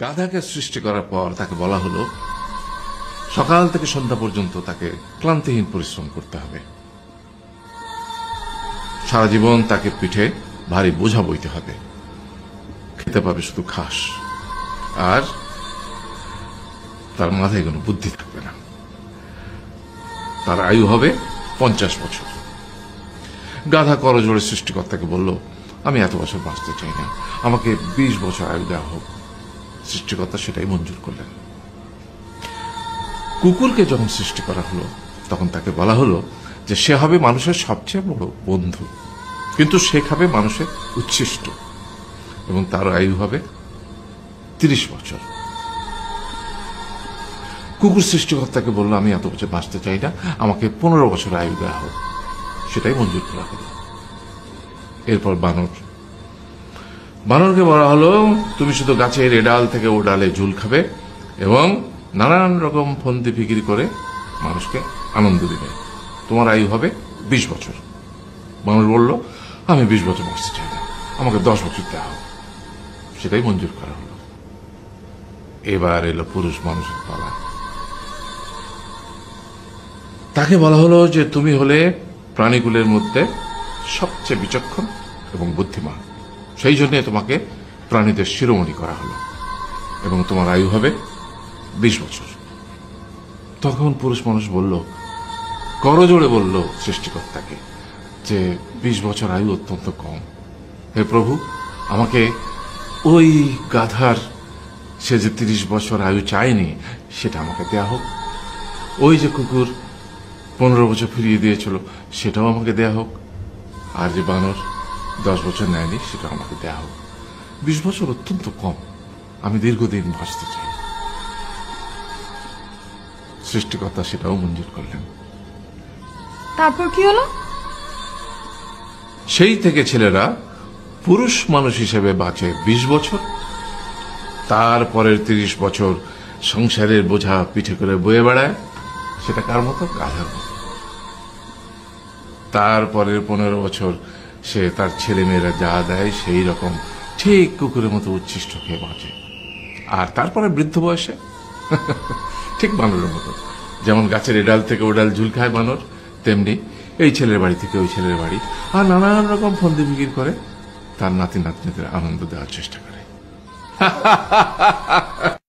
গাধাকে সৃষ্টি করার পর তাকে বলা হলো সকাল থেকে সন্ধ্যা পর্যন্ত তাকে ক্লান্তিহীন পরিশ্রম করতে হবে, সারা জীবন তাকে পিঠে ভারী বোঝা বইতে হবে, খেতে পাবে শুধু ঘাস, আর তার মাথায় কোনো বুদ্ধি থাকবে না। তার আয়ু হবে 50 বছর। গাধা করজোড়ে সৃষ্টিকর্তাকে বলল, আমি এত বছর বাঁচতে চাই না, আমাকে 20 বছর আয়ু দেওয়া হোক। সৃষ্টিকর্তা সেটাই মঞ্জুর করলেন। কুকুরকে যখন সৃষ্টি করা হলো তখন তাকে বলা হলো যে সে হবে মানুষের সবচেয়ে বড় বন্ধু, কিন্তু সে খাবে মানুষের উচ্ছিষ্ট, এবং তার আয়ু হবে 30 বছর। কুকুর সৃষ্টিকর্তাকে বলল, আমি এত বছর বাঁচতে চাই না, আমাকে 15 বছর আয়ু দেওয়া হোক। সেটাই মঞ্জুর করা হলো। এরপর বানরকে বলা হলো, তুমি শুধু গাছের এ ডাল থেকে ও ডালে ঝুল খাবে এবং নানান রকম ফন্দি ফিকির করে মানুষকে আনন্দ দিবে, তোমার আয়ু হবে 20 বছর। মানুষ বলল, আমি 20 বছর বাঁচতে চাই না, আমাকে 10 বছর দেওয়া হোক। সেটাই মঞ্জুর করা হলো। এবার এলো পুরুষ মানুষের পালা। তাকে বলা হলো যে তুমি হলে প্রাণীকুলের মধ্যে সবচেয়ে বিচক্ষণ এবং বুদ্ধিমান, সেই জন্য তোমাকে প্রাণীদের শিরোমণি করা হলো এবং তোমার আয়ু হবে 20 বছর। তখন পুরুষ মানুষ বলল, করজোড়ে বলল সৃষ্টিকর্তাকে যে 20 বছর আয়ু অত্যন্ত কম, হে প্রভু, আমাকে ওই গাধার সে যে 30 বছর আয়ু চায়নি সেটা আমাকে দেয়া হোক, ওই যে কুকুর 15 বছর ফিরিয়ে দিয়েছিল সেটাও আমাকে দেয়া হোক, আর যে বানর 10 বছর নেয়নি সেটাও আমাকে দেয়া হোক। 20 বছর অত্যন্ত কম, আমি দীর্ঘদিন বাঁচতে চাই। সৃষ্টিকর্তা সেটাও মঞ্জুর করলেন। তারপর কি হলো? সেই থেকে ছেলেরা পুরুষ মানুষ হিসেবে বাঁচে 20 বছর, তারপরের 30 বছর সংসারের বোঝা পিঠে করে বয়ে বেড়ায়, সেটা কার মতো? গাধার মতো। তারপরের 15 বছর সে তার ছেলে মেয়েরা যা দেয় সেই রকম ঠিক কুকুরের মতো উচ্ছিষ্ট খেয়ে বাঁচে। আর তারপরে বৃদ্ধ বয়সে ঠিক বানরের মতো, যেমন গাছের এডাল থেকে ওডাল ঝুল খায় বানর, তেমনি এই ছেলের বাড়ি থেকে ওই ছেলের বাড়ি, আর নানান রকম ফন্দি ফিকির করে তার নাতি নাতনিদের আনন্দ দেওয়ার চেষ্টা করে।